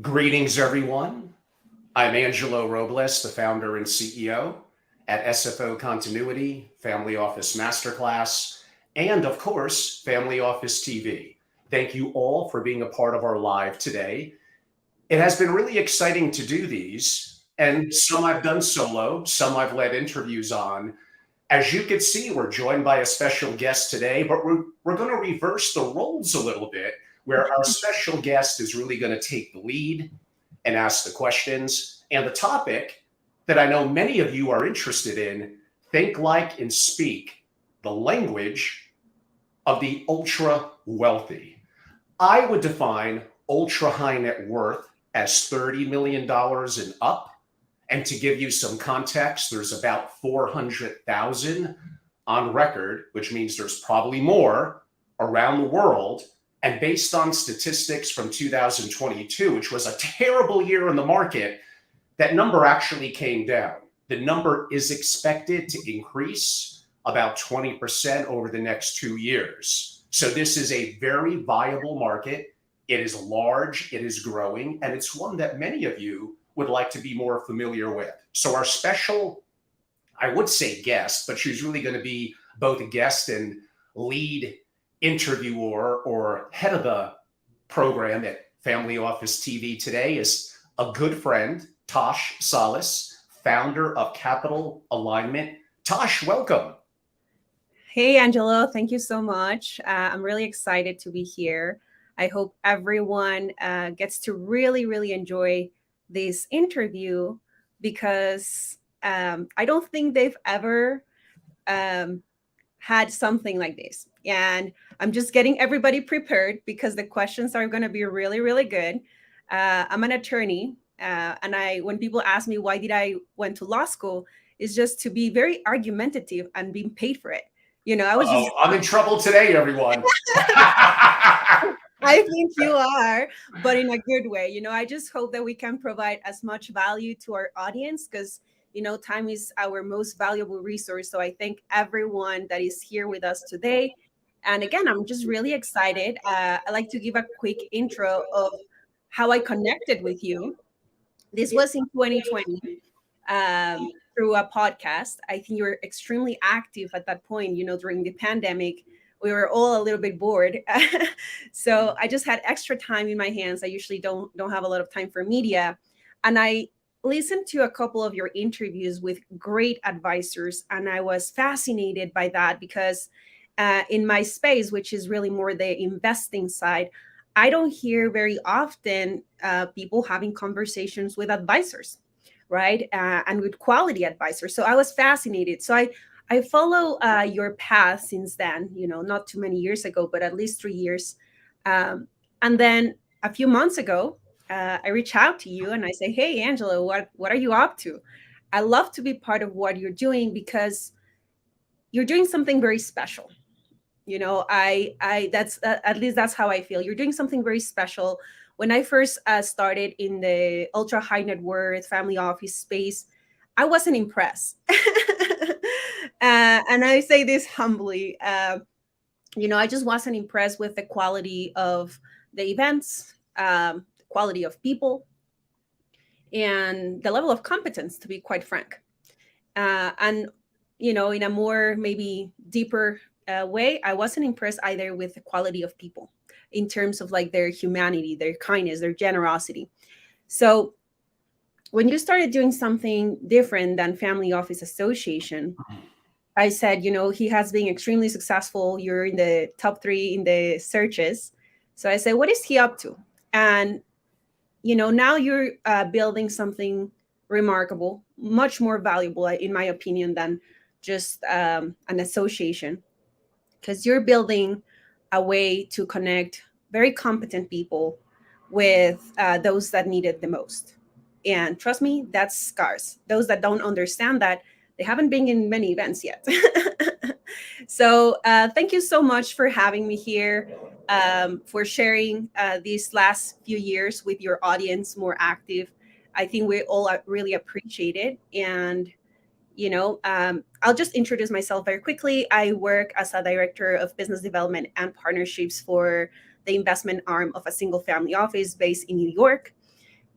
Greetings, everyone. I'm Angelo Robles, the founder and CEO at SFO Continuity, Family Office Masterclass, and of course, Family Office TV. Thank you all for being a part of our live today. It has been really exciting to do these, and some I've done solo, some I've led interviews on. As you can see, we're joined by a special guest today, but we're going to reverse the roles a little bit, where our special guest is really going to take the lead and ask the questions. And the topic that I know many of you are interested in: think like and speak the language of the ultra wealthy. I would define ultra high net worth as $30 million and up. And to give you some context, there's about 400,000 on record, which means there's probably more around the world. And based on statistics from 2022, which was a terrible year in the market, that number actually came down. The number is expected to increase about 20% over the next 2 years. So this is a very viable market. It is large, it is growing, and it's one that many of you would like to be more familiar with. So our special, I would say guest, but she's really going to be both a guest and lead interviewer or head of the program at Family Office TV today, is a good friend, Tosh Salas, founder of Capital Alignment. Tosh, welcome. Hey, Angelo, thank you so much. I'm really excited to be here. I hope everyone gets to really enjoy this interview because I don't think they've ever had something like this. And I'm just getting everybody prepared because the questions are going to be really good. I'm an attorney, and when people ask me why did I went to law school, is just to be very argumentative and being paid for it. I was just. I'm in trouble today, everyone. I think you are, but in a good way. I just hope that we can provide as much value to our audience because, time is our most valuable resource. So I thank everyone that is here with us today. And again, I'm just really excited. I'd like to give a quick intro of how I connected with you. This was in 2020 through a podcast. I think you were extremely active at that point, during the pandemic. We were all a little bit bored. So I just had extra time in my hands. I usually don't have a lot of time for media. And I listened to a couple of your interviews with great advisors. And I was fascinated by that because in my space, which is really more the investing side, I don't hear very often people having conversations with advisors, right? And with quality advisors. So I was fascinated. So I follow your path since then, not too many years ago, but at least 3 years. And then a few months ago, I reach out to you and I say, hey, Angelo, what are you up to? I love to be part of what you're doing because you're doing something very special. That's at least that's how I feel. You're doing something very special. When I first started in the ultra high net worth family office space, I wasn't impressed. And I say this humbly, I just wasn't impressed with the quality of the events, quality of people, and the level of competence, to be quite frank. And, in a more maybe deeper way, I wasn't impressed either with the quality of people in terms of like their humanity, their kindness, their generosity. So when you started doing something different than Family Office Association, I said, he has been extremely successful. You're in the top 3 in the searches. So I said, what is he up to? And, now you're building something remarkable, much more valuable, in my opinion, than just an association, because you're building a way to connect very competent people with those that need it the most. And trust me, that's scarce. Those that don't understand that, they haven't been in many events yet. So thank you so much for having me here, for sharing these last few years with your audience more active. I think we all really appreciate it. And, I'll just introduce myself very quickly. I work as a director of business development and partnerships for the investment arm of a single family office based in New York.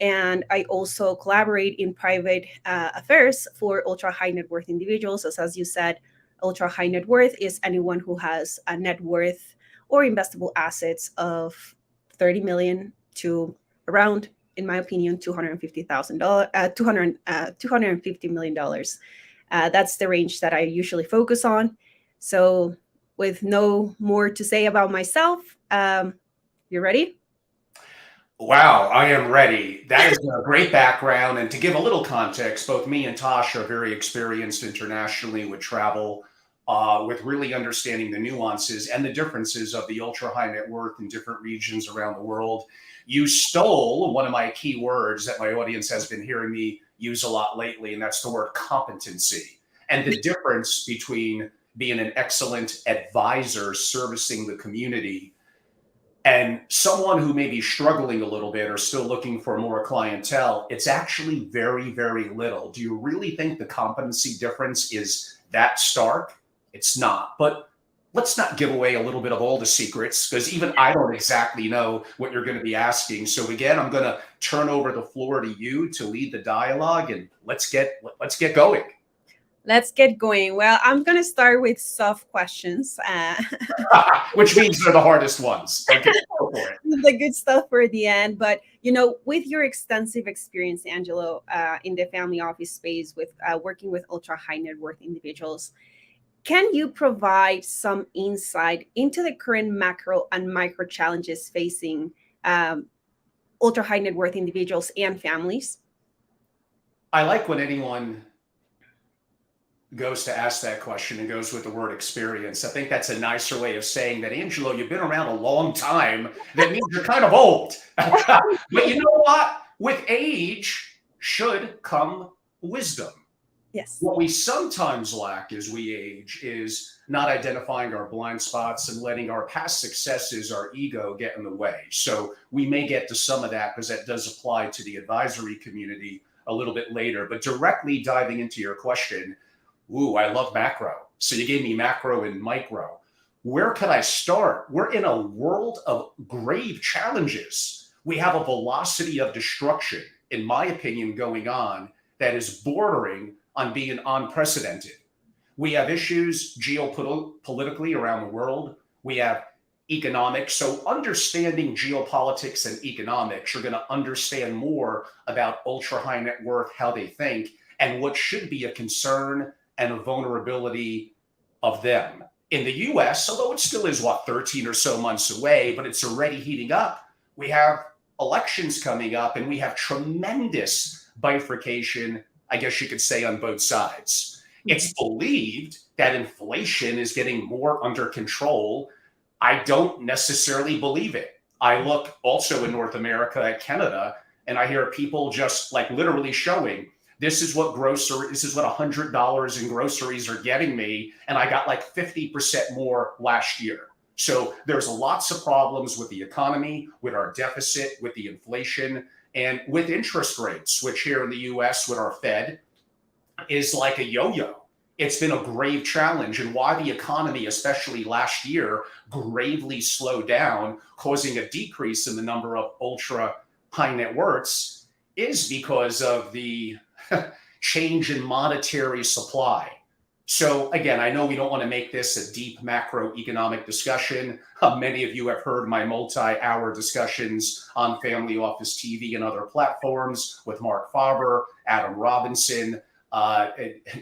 And I also collaborate in private affairs for ultra high net worth individuals. As you said, ultra high net worth is anyone who has a net worth or investable assets of 30 million to around, in my opinion, $250,000, $250 million. That's the range that I usually focus on. So, with no more to say about myself, you ready? Wow, I am ready. That is a great background. And to give a little context, both me and Tosh are very experienced internationally with travel, with really understanding the nuances and the differences of the ultra high net worth in different regions around the world. You stole one of my key words that my audience has been hearing me use a lot lately, and that's the word competency, and the difference between being an excellent advisor servicing the community and someone who may be struggling a little bit or still looking for more clientele. It's actually very, very little. Do you really think the competency difference is that stark? It's not. But let's not give away a little bit of all the secrets, because even I don't exactly know what you're going to be asking. So again, I'm going to turn over the floor to you to lead the dialogue, and let's get going. Let's get going. Well, I'm going to start with soft questions. Which means they're the hardest ones. Okay, go for it. The good stuff for the end. But, with your extensive experience, Angelo, in the family office space with working with ultra high net worth individuals, can you provide some insight into the current macro and micro challenges facing ultra high net worth individuals and families? I like when anyone goes to ask that question and goes with the word experience. I think that's a nicer way of saying that, Angelo, you've been around a long time. That means you're kind of old. But you know what? With age should come wisdom. Yes. What we sometimes lack as we age is not identifying our blind spots and letting our past successes, our ego, get in the way. So we may get to some of that, because that does apply to the advisory community a little bit later. But directly diving into your question, ooh, I love macro. So you gave me macro and micro. Where could I start? We're in a world of grave challenges. We have a velocity of destruction, in my opinion, going on that is bordering on being unprecedented. We have issues geopolitically around the world. We have economics. So understanding geopolitics and economics, you're going to understand more about ultra high net worth, how they think, and what should be a concern and a vulnerability of them. In the US, although it still is 13 or so months away, but it's already heating up. We have elections coming up, and we have tremendous bifurcation, I guess you could say, on both sides. It's believed that inflation is getting more under control. I don't necessarily believe it. I look also in North America at Canada, and I hear people just like literally showing, this is what $100 in groceries are getting me, and I got like 50% more last year. So there's lots of problems with the economy, with our deficit, with the inflation, and with interest rates, which here in the US with our Fed is like a yo-yo. It's been a grave challenge, and why the economy, especially last year, gravely slowed down, causing a decrease in the number of ultra high net worths, is because of the change in monetary supply. So again, I know we don't want to make this a deep macroeconomic discussion. Many of you have heard my multi-hour discussions on Family Office TV and other platforms with Mark Faber, Adam Robinson,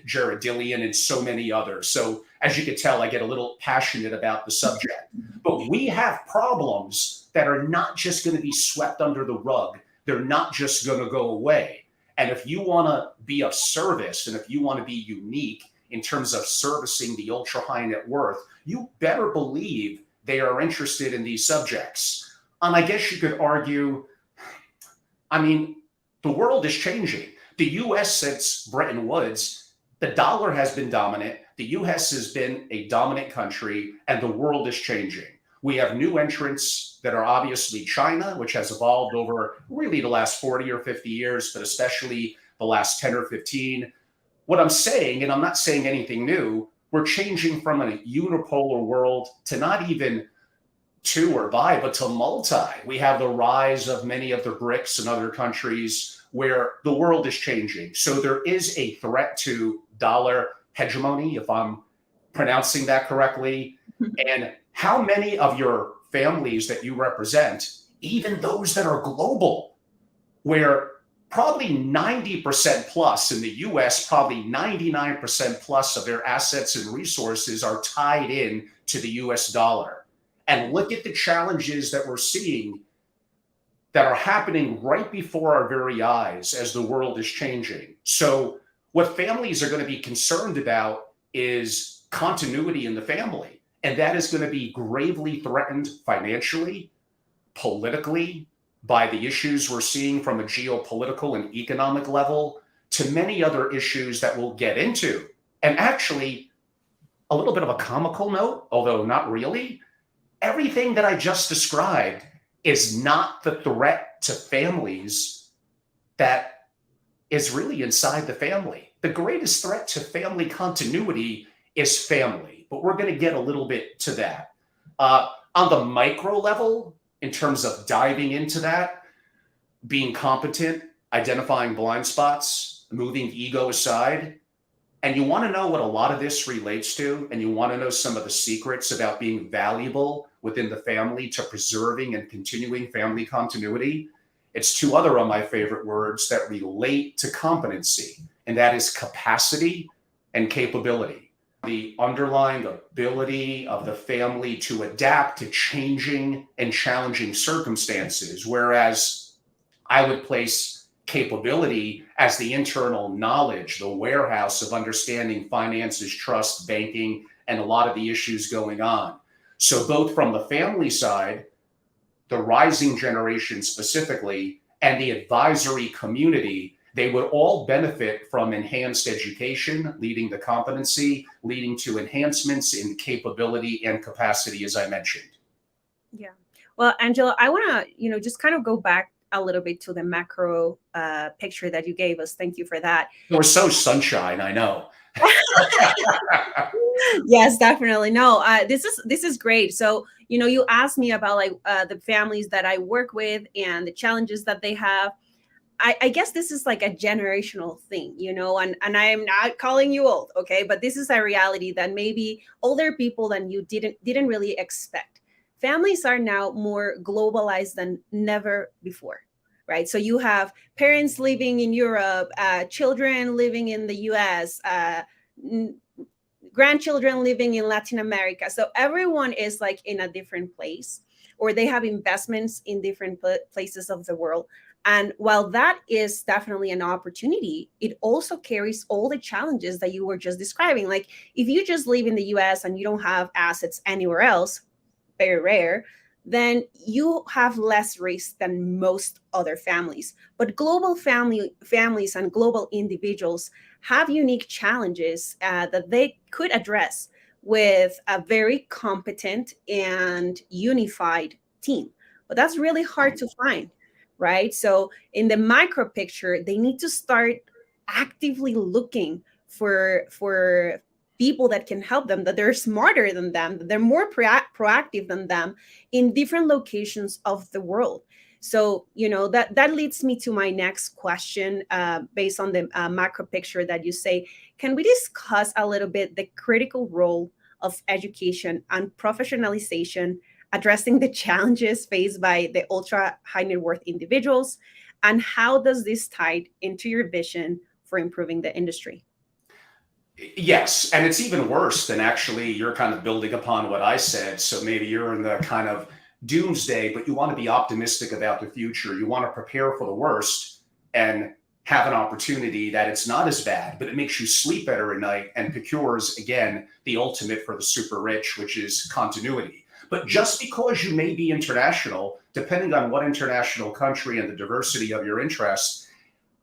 Jared Dillian, and so many others. So as you can tell, I get a little passionate about the subject. But we have problems that are not just going to be swept under the rug. They're not just going to go away. And if you want to be of service, and if you want to be unique in terms of servicing the ultra high net worth, you better believe they are interested in these subjects. And I guess you could argue, the world is changing. The US, since Bretton Woods, the dollar has been dominant. The US has been a dominant country, and the world is changing. We have new entrants that are obviously China, which has evolved over really the last 40 or 50 years, but especially the last 10 or 15. What I'm saying, and I'm not saying anything new, we're changing from a unipolar world to not even to or by, but to multi. We have the rise of many of the BRICS and other countries where the world is changing. So there is a threat to dollar hegemony, if I'm pronouncing that correctly. And how many of your families that you represent, even those that are global, where probably 90% plus in the US, probably 99% plus of their assets and resources are tied in to the US dollar. And look at the challenges that we're seeing that are happening right before our very eyes as the world is changing. So what families are going to be concerned about is continuity in the family. And that is going to be gravely threatened financially, politically, by the issues we're seeing from a geopolitical and economic level, to many other issues that we'll get into. And actually, a little bit of a comical note, although not really, everything that I just described is not the threat to families that is really inside the family. The greatest threat to family continuity is family, but we're going to get a little bit to that. On the micro level, in terms of diving into that, being competent, identifying blind spots, moving ego aside, and you want to know what a lot of this relates to, and you want to know some of the secrets about being valuable within the family to preserving and continuing family continuity, it's two other of my favorite words that relate to competency, and that is capacity and capability. The underlying ability of the family to adapt to changing and challenging circumstances, whereas I would place capability as the internal knowledge, the warehouse of understanding finances, trust, banking, and a lot of the issues going on. So both from the family side, the rising generation specifically, and the advisory community, they would all benefit from enhanced education, leading to competency, leading to enhancements in capability and capacity, as I mentioned. Yeah. Well, Angela, I want to, just kind of go back a little bit to the macro picture that you gave us. Thank you for that. We're so sunshine, I know. Yes, definitely. No, this is great. So, you asked me about the families that I work with and the challenges that they have. I guess this is like a generational thing, and I'm not calling you old, okay? But this is a reality that maybe older people than you didn't really expect. Families are now more globalized than never before, right? So you have parents living in Europe, children living in the US, grandchildren living in Latin America. So everyone is like in a different place, or they have investments in different places of the world. And while that is definitely an opportunity, it also carries all the challenges that you were just describing. Like if you just live in the US and you don't have assets anywhere else, very rare, then you have less risk than most other families. But global families and global individuals have unique challenges that they could address with a very competent and unified team. But that's really hard to find. Right? So in the micro picture, they need to start actively looking for people that can help them, that they're smarter than them, that they're more proactive than them in different locations of the world. So, that leads me to my next question based on the macro picture that you say. Can we discuss a little bit the critical role of education and professionalization addressing the challenges faced by the ultra high net worth individuals, and how does this tie into your vision for improving the industry? Yes, and it's even worse than actually you're kind of building upon what I said. So maybe you're in the kind of doomsday, but you want to be optimistic about the future. You want to prepare for the worst and have an opportunity that it's not as bad, but it makes you sleep better at night and procures, again, the ultimate for the super rich, which is continuity. But just because you may be international, depending on what international country and the diversity of your interests,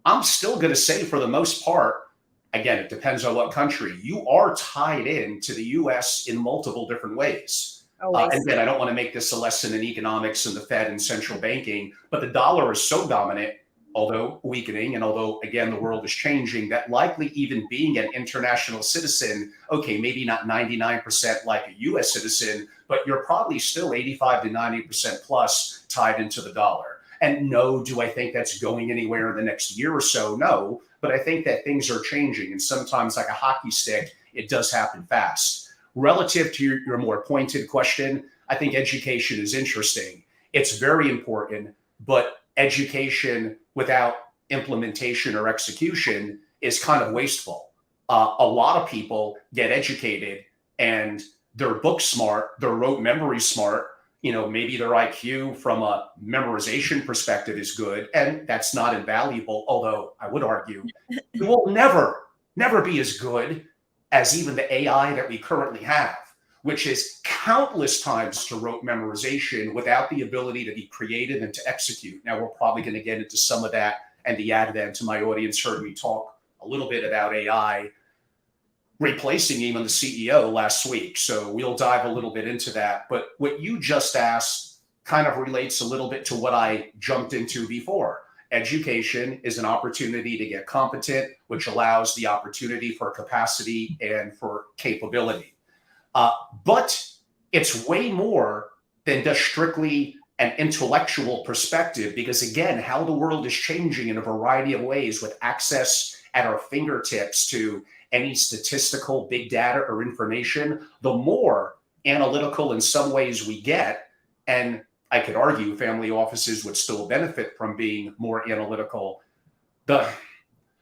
I'm still going to say for the most part, again, it depends on what country, you are tied in to the US in multiple different ways. And then I don't want to make this a lesson in economics and the Fed and central banking, but the dollar is so dominant although weakening, and although, again, the world is changing, that likely even being an international citizen, okay, maybe not 99% like a US citizen, but you're probably still 85 to 90% plus tied into the dollar. And no, do I think that's going anywhere in the next year or so? No, but I think that things are changing. And sometimes, like a hockey stick, it does happen fast. Relative to your more pointed question, I think education is interesting. It's very important, but education without implementation or execution is kind of wasteful. A lot of people get educated and they're book smart, they're rote memory smart. Maybe their IQ from a memorization perspective is good, and that's not invaluable. Although I would argue it will never be as good as even the AI that we currently have, which is countless times to rote memorization without the ability to be creative and to execute. Now, we're probably going to get into some of that, and the advent to my audience heard me talk a little bit about AI replacing even the CEO last week. So we'll dive a little bit into that. But what you just asked kind of relates a little bit to what I jumped into before. Education is an opportunity to get competent, which allows the opportunity for capacity and for capability. But it's way more than just strictly an intellectual perspective, because again, how the world is changing in a variety of ways with access at our fingertips to any statistical big data or information, the more analytical in some ways we get. And I could argue family offices would still benefit from being more analytical. The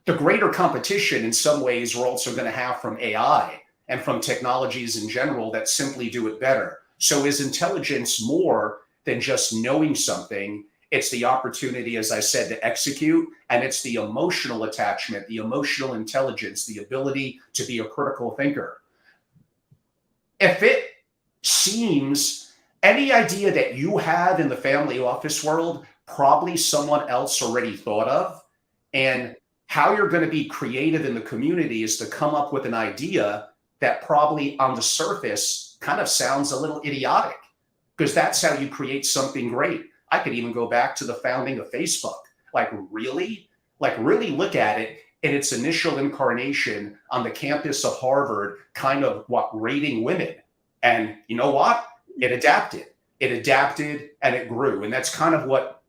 greater competition in some ways we're also going to have from AI and from technologies in general that simply do it better. So is intelligence more than just knowing something? It's the opportunity, as I said, to execute, and it's the emotional attachment, the emotional intelligence, the ability to be a critical thinker. If it seems any idea that you have in the family office world, probably someone else already thought of, and how you're going to be creative in the community is to come up with an idea that probably on the surface kind of sounds a little idiotic, because that's how you create something great. I could even go back to the founding of Facebook. Really look at it in its initial incarnation on the campus of Harvard, kind of rating women. And you know what? It adapted and it grew. And that's kind of what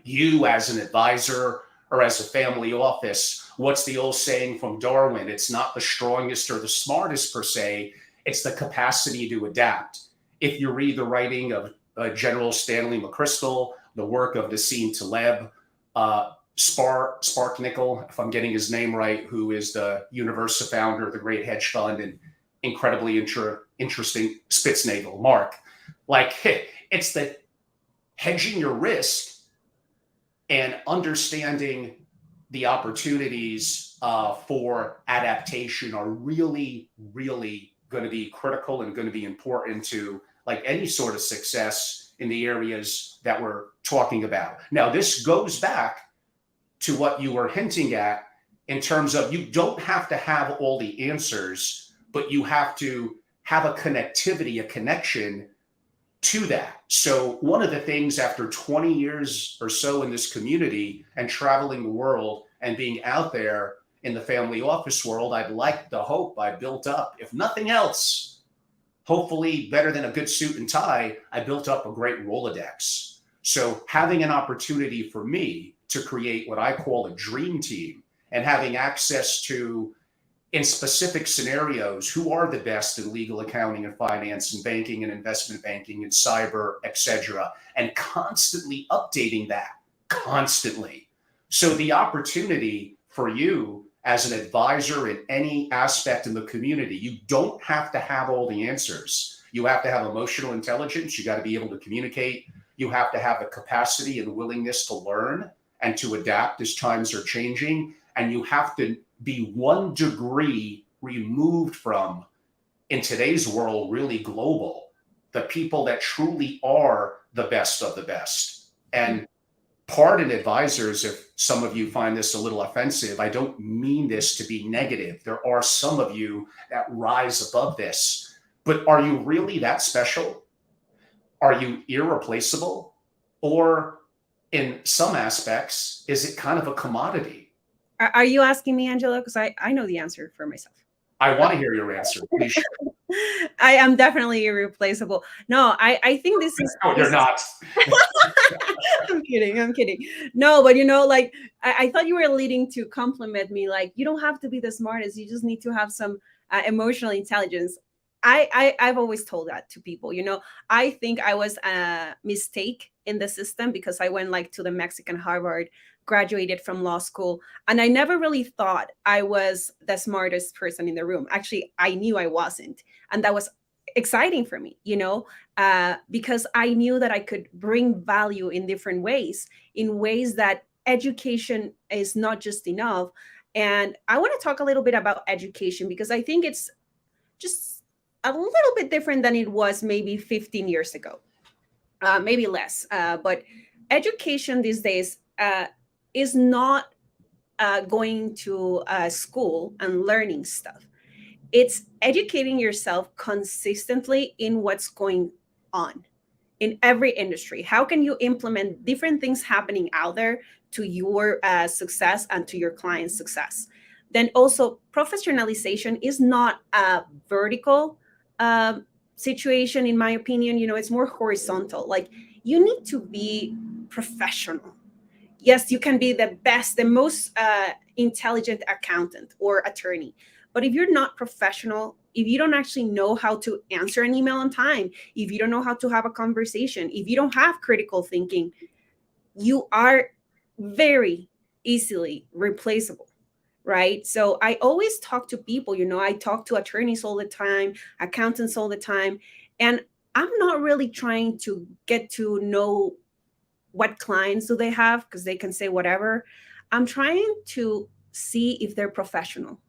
you as an advisor or as a family office, what's the old saying from Darwin? It's not the strongest or the smartest per se, it's the capacity to adapt. If you read the writing of General Stanley McChrystal, the work of Nassim Taleb, Sparknickel, if I'm getting his name right, who is the Universa founder of the great hedge fund and incredibly interesting Spitznagel, Mark. It's the hedging your risk and understanding the opportunities for adaptation are really, really going to be critical and going to be important to any sort of success in the areas that we're talking about. Now, this goes back to what you were hinting at in terms of you don't have to have all the answers, but you have to have a connectivity, a connection to that. So one of the things after 20 years or so in this community and traveling the world and being out there in the family office world, I'd like to hope I built up, if nothing else, hopefully better than a good suit and tie, I built up a great Rolodex. So having an opportunity for me to create what I call a dream team and having access to, in specific scenarios, who are the best in legal, accounting, and finance, and banking, and investment banking, and cyber, etc., and constantly updating that, constantly. So the opportunity for you as an advisor in any aspect in the community, you don't have to have all the answers. You have to have emotional intelligence. You got to be able to communicate. You have to have the capacity and willingness to learn and to adapt as times are changing. And you have to be 1 degree removed from, in today's world, really global, the people that truly are the best of the best. And pardon advisors if some of you find this a little offensive. I don't mean this to be negative. There are some of you that rise above this. But are you really that special? Are you irreplaceable? Or In some aspects, is it kind of a commodity? Are you asking me, Angela? Because I know the answer for myself. I want to hear your answer. Please share. I am definitely irreplaceable. No, I think this is No, you're not. I'm kidding. I'm kidding. No, but like I thought you were leading to compliment me. Like you don't have to be the smartest. You just need to have some emotional intelligence. I've always told that to people. I think I was a mistake in the system because I went like to the Mexican Harvard, graduated from law school, and I never really thought I was the smartest person in the room. Actually, I knew I wasn't, and that was exciting for me. Because I knew that I could bring value in different ways, in ways that education is not just enough. And I want to talk a little bit about education because I think it's just a little bit different than it was maybe 15 years ago, maybe less. But education these days is not going to school and learning stuff. It's educating yourself consistently in what's going on in every industry. How can you implement different things happening out there to your success and to your client's success? Then also, professionalization is not a vertical situation, in my opinion. It's more horizontal. Like you need to be professional. Yes, you can be the best, the most intelligent accountant or attorney. But if you're not professional, if you don't actually know how to answer an email on time, if you don't know how to have a conversation, if you don't have critical thinking, you are very easily replaceable, right? So I always talk to people, I talk to attorneys all the time, accountants all the time, and I'm not really trying to get to know what clients do they have because they can say whatever. I'm trying to see if they're professional,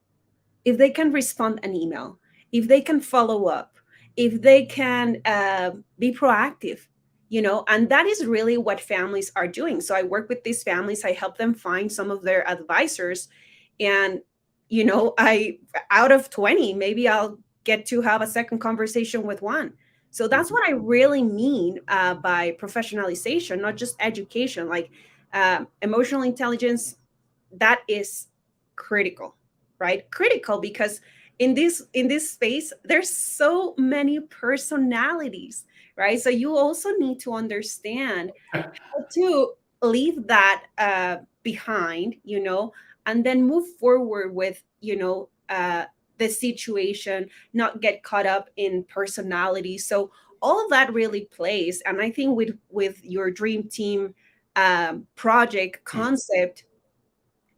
if they can respond an email, if they can follow up, if they can be proactive, and that is really what families are doing. So I work with these families, I help them find some of their advisors. And, I, out of 20, maybe I'll get to have a second conversation with one. So that's what I really mean by professionalization, not just education, like emotional intelligence. That is critical, right? Critical because in this space there's so many personalities, right? So you also need to understand how to leave that behind, and then move forward with the situation, not get caught up in personality. So all of that really plays. And I think with your dream team project concept,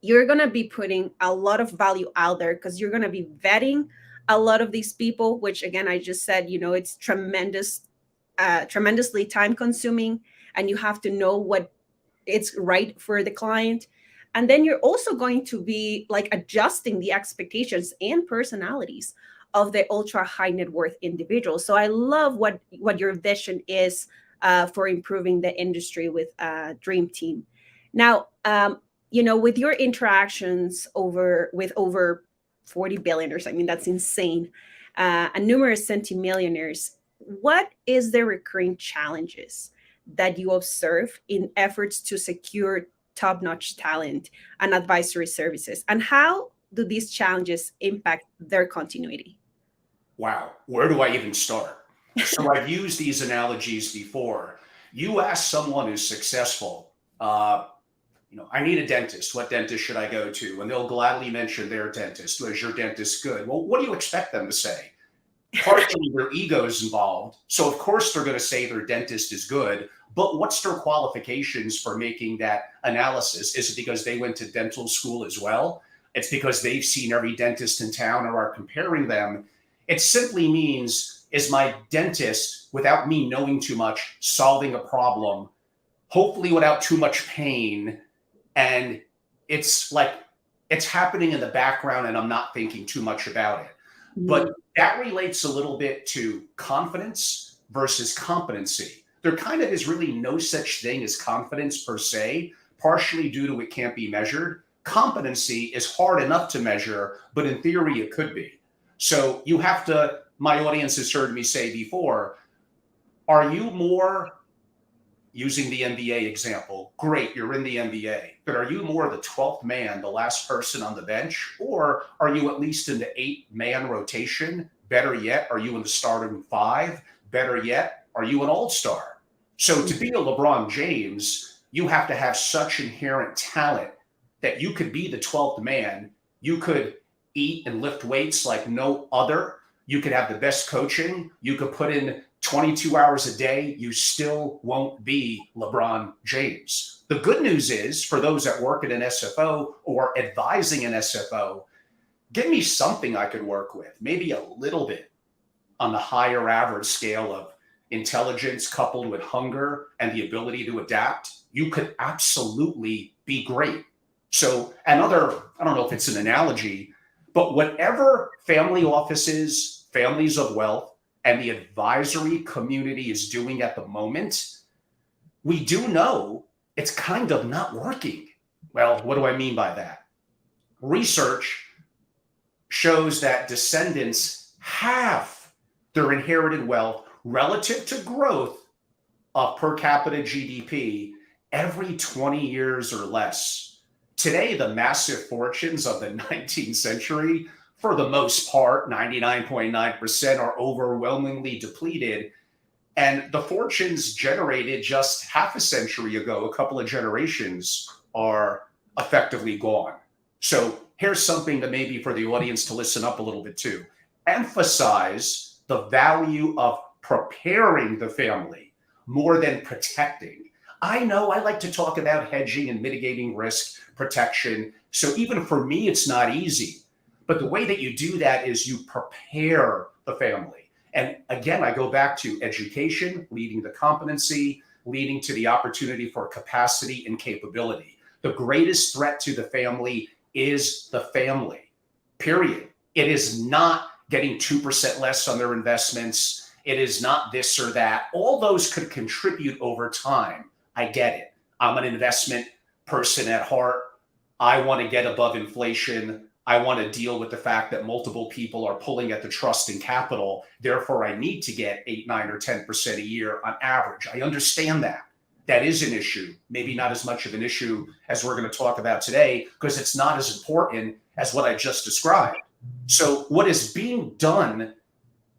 you're going to be putting a lot of value out there because you're going to be vetting a lot of these people, which again, I just said, it's tremendously time consuming, and you have to know what it's right for the client. And then you're also going to be like adjusting the expectations and personalities of the ultra high net worth individuals. So I love what your vision is for improving the industry with Dream Team. Now, with your interactions with over 40 billionaires, I mean, that's insane, and numerous centimillionaires, what is the recurring challenges that you observe in efforts to secure top-notch talent and advisory services? And how do these challenges impact their continuity? Wow, where do I even start? So I've used these analogies before. You ask someone who's successful, I need a dentist. What dentist should I go to? And they'll gladly mention their dentist. Is your dentist good? Well, what do you expect them to say? Partially their ego is involved. So of course they're going to say their dentist is good, but what's their qualifications for making that analysis? Is it because they went to dental school as well? It's because they've seen every dentist in town or are comparing them. It simply means, is my dentist, without me knowing too much, solving a problem, hopefully without too much pain? And it's like it's happening in the background and I'm not thinking too much about it. But that relates a little bit to confidence versus competency. There kind of is really no such thing as confidence per se, partially due to it can't be measured. Competency is hard enough to measure, but in theory it could be. So you have to, my audience has heard me say before, are you more, using the MBA example, great, you're in the NBA, but are you more the 12th man, the last person on the bench? Or are you at least in the 8-man rotation? Better yet, are you in the starting 5? Better yet, are you an all-star? So to be a LeBron James, you have to have such inherent talent that you could be the 12th man. You could eat and lift weights like no other. You could have the best coaching. You could put in 22 hours a day. You still won't be LeBron James. The good news is for those that work at an SFO or advising an SFO, give me something I could work with, maybe a little bit on the higher average scale of intelligence coupled with hunger and the ability to adapt. You could absolutely be great. So another, I don't know if it's an analogy, but whatever family offices, families of wealth, and the advisory community is doing at the moment, we do know it's kind of not working. Well, what do I mean by that? Research shows that descendants halve their inherited wealth relative to growth of per capita GDP every 20 years or less. Today, the massive fortunes of the 19th century, for the most part, 99.9% are overwhelmingly depleted. And the fortunes generated just half a century ago, a couple of generations, are effectively gone. So here's something that maybe for the audience to listen up a little bit to. Emphasize the value of preparing the family more than protecting. I know I like to talk about hedging and mitigating risk, protection. So even for me, it's not easy. But the way that you do that is you prepare the family. And again, I go back to education, leading to competency, leading to the opportunity for capacity and capability. The greatest threat to the family is the family, period. It is not getting 2% less on their investments. It is not this or that. All those could contribute over time. I get it. I'm an investment person at heart. I want to get above inflation. I want to deal with the fact that multiple people are pulling at the trust and capital. Therefore, I need to get 8, 9, or 10% a year on average. I understand that. That is an issue. Maybe not as much of an issue as we're going to talk about today, because it's not as important as what I just described. So what is being done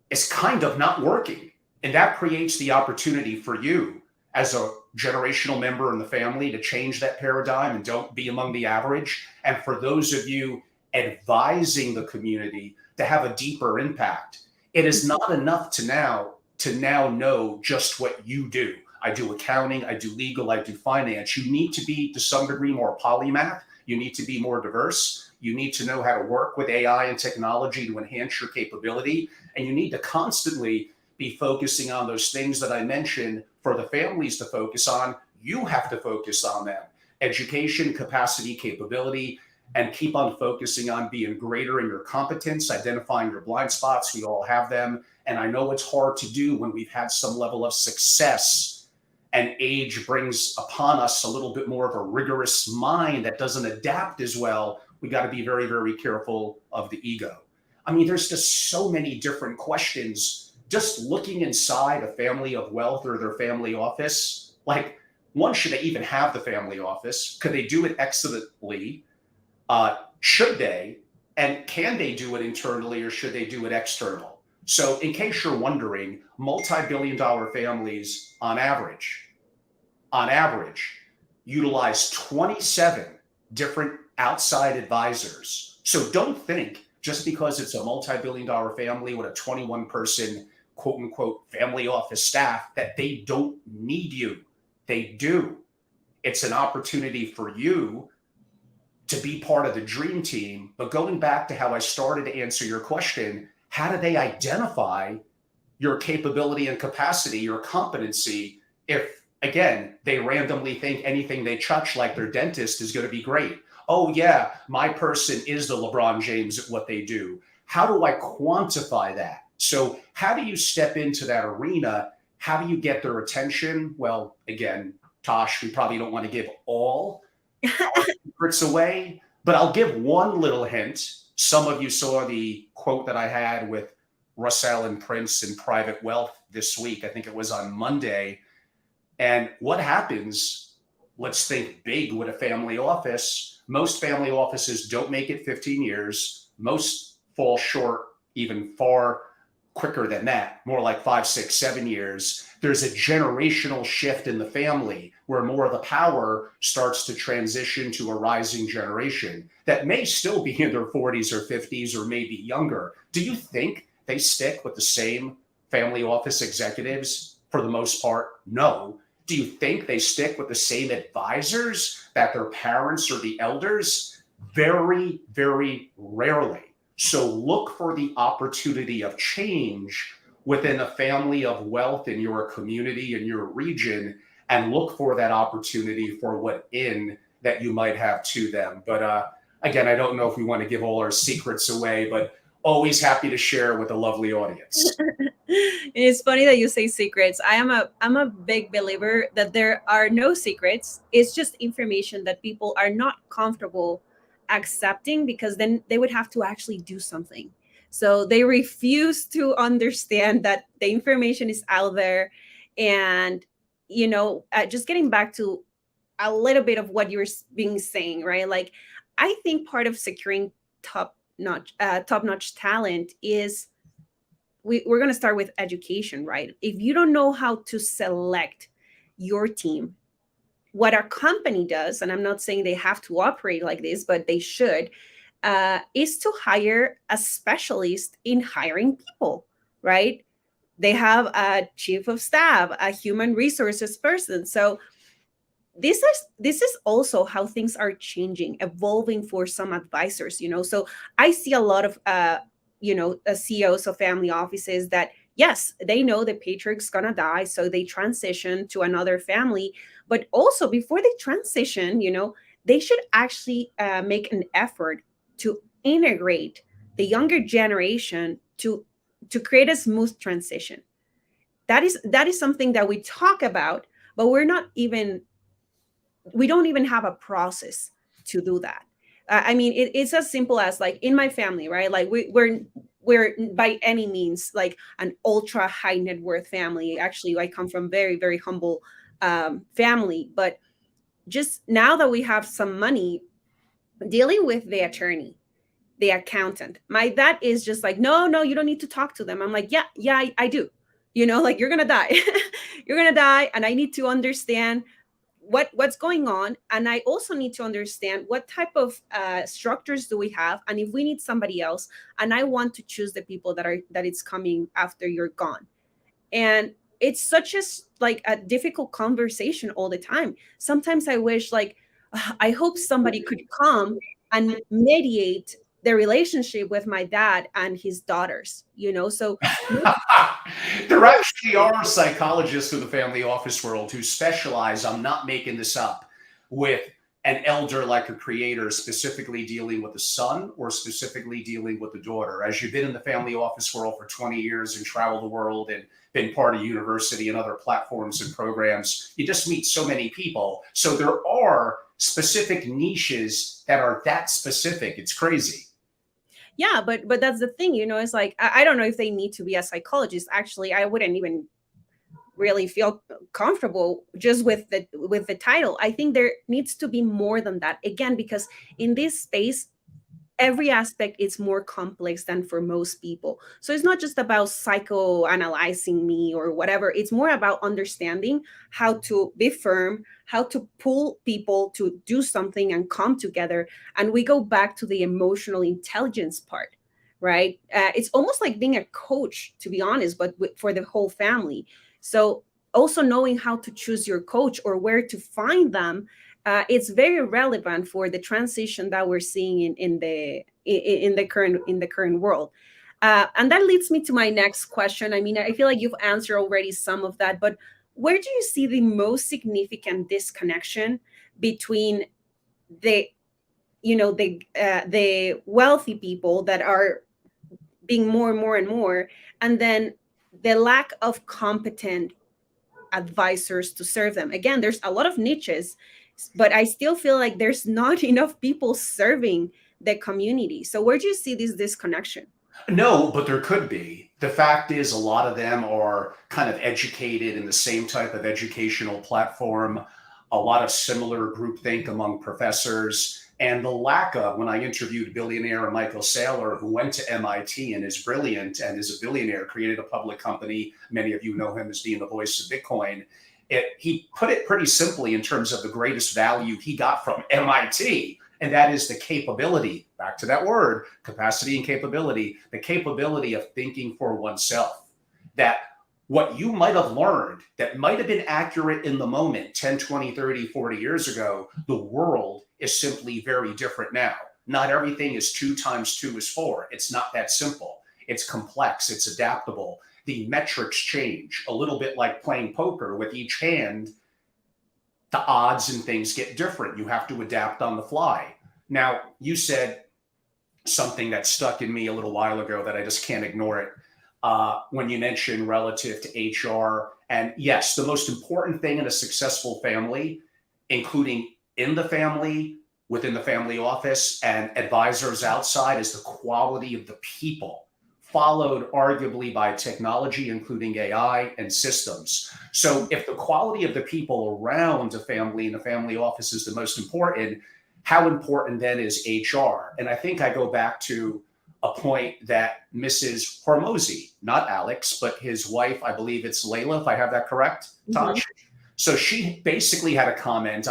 is kind of not working. And that creates the opportunity for you as a generational member in the family to change that paradigm and don't be among the average. And for those of you advising the community to have a deeper impact. It is not enough to now know just what you do. I do accounting, I do legal, I do finance. You need to be to some degree more polymath. You need to be more diverse. You need to know how to work with AI and technology to enhance your capability. And you need to constantly be focusing on those things that I mentioned for the families to focus on. You have to focus on them. Education, capacity, capability, and keep on focusing on being greater in your competence, identifying your blind spots. We all have them. And I know it's hard to do when we've had some level of success and age brings upon us a little bit more of a rigorous mind that doesn't adapt as well. We got to be very, very careful of the ego. I mean, there's just so many different questions. Just looking inside a family of wealth or their family office, like, one, should they even have the family office? Could they do it excellently? Should they? And can they do it internally or should they do it external? So in case you're wondering, multi-billion-dollar families on average, utilize 27 different outside advisors. So don't think just because it's a multi-billion-dollar family with a 21-person quote unquote family office staff that they don't need you. They do. It's an opportunity for you to be part of the dream team. But going back to how I started to answer your question, how do they identify your capability and capacity, your competency, if, again, they randomly think anything they touch, like their dentist, is going to be great? Oh, yeah, my person is the LeBron James at what they do. How do I quantify that? So how do you step into that arena? How do you get their attention? Well, again, Tosh, we probably don't want to give all our secrets away, but I'll give one little hint. Some of you saw the quote that I had with Russell and Prince in Private Wealth this week. I think it was on Monday. And what happens let's think big with a family office. Most family offices don't make it 15 years. Most fall short even far quicker than that, more like 5, 6, 7 years. There's a generational shift in the family where more of the power starts to transition to a rising generation that may still be in their 40s or 50s or maybe younger. Do you think they stick with the same family office executives for the most part? No. Do you think they stick with the same advisors that their parents or the elders? Very, very rarely. So look for the opportunity of change within a family of wealth in your community, in your region, and look for that opportunity for what in that you might have to them. But again, I don't know if we want to give all our secrets away, but always happy to share with a lovely audience. It's funny that you say secrets. I'm a big believer that there are no secrets. It's just information that people are not comfortable accepting because then they would have to actually do something. So they refuse to understand that the information is out there. And just getting back to a little bit of what you're being saying, right? Like, I think part of securing top notch talent is we're going to start with education, right? If you don't know how to select your team, what our company does, and I'm not saying they have to operate like this, but they should, is to hire a specialist in hiring people, right? They have a chief of staff, a human resources person. So this is also how things are changing, evolving for some advisors. So I see a lot of CEOs of family offices that, yes, they know the patriarch's gonna die, so they transition to another family. But also, before they transition, they should actually make an effort to integrate the younger generation to create a smooth transition. That is something that we talk about, but we don't even have a process to do that. I mean, it's as simple as, like, in my family, right? Like, we're by any means like an ultra high net worth family. Actually, I come from very, very humble family, but just now that we have some money, dealing with the attorney, the accountant, my dad is just like, no, no, you don't need to talk to them. I'm like, yeah, yeah, I do. Like, you're gonna die. You're gonna die, and I need to understand what's going on, and I also need to understand what type of structures do we have, and if we need somebody else, and I want to choose the people that it's coming after you're gone. And it's such like a difficult conversation all the time. Sometimes I wish, like, I hope somebody could come and mediate the relationship with my dad and his daughters, so There actually are psychologists in the family office world who specialize, I'm not making this up, with an elder like a creator, specifically dealing with the son or specifically dealing with the daughter. As you've been in the family office world for 20 years and traveled the world and been part of university and other platforms and programs, you just meet so many people. So there are specific niches that are that specific. It's crazy. yeah, but that's the thing, it's like, I don't know if they need to be a psychologist. Actually, I wouldn't even really feel comfortable just with the title. I think there needs to be more than that, again, because in this space, every aspect is more complex than for most people. So it's not just about psychoanalyzing me or whatever. It's more about understanding how to be firm, how to pull people to do something and come together. And we go back to the emotional intelligence part, right? It's almost like being a coach, to be honest, but for the whole family. So also knowing how to choose your coach or where to find them, it's very relevant for the transition that we're seeing in the current world. And that leads me to my next question. I mean, I feel like you've answered already some of that, but where do you see the most significant disconnection between the the wealthy people that are being more and more and more, and then the lack of competent advisors to serve them? Again, there's a lot of niches, but I still feel like there's not enough people serving the community. So where do you see this disconnection? No, but there could be. The fact is, a lot of them are kind of educated in the same type of educational platform. a lot of similar groupthink among professors, and the lack of, when I interviewed billionaire Michael Saylor, who went to MIT and is brilliant and is a billionaire, created a public company. Many of you know him as being the voice of Bitcoin. He put it pretty simply in terms of the greatest value he got from MIT, and that is the capability, back to that word, capacity and capability, the capability of thinking for oneself. That what you might have learned that might have been accurate in the moment 10, 20, 30, 40 years ago, the world is simply very different now. Not everything is 2 times 2 is 4. It's not that simple. It's complex. It's adaptable. The metrics change a little bit like playing poker. With each hand, the odds and things get different. You have to adapt on the fly. Now, you said something that stuck in me a little while ago that I just can't ignore it. When you mentioned relative to HR. And yes, the most important thing in a successful family, including in the family, within the family office, and advisors outside, is the quality of the people, followed arguably by technology, including AI and systems. So if the quality of the people around a family and a family office is the most important, how important then is HR? And I think I go back to a point that Mrs. Hormozy, not Alex, but his wife, I believe it's Layla, if I have that correct, Tosh. So she basically had a comment,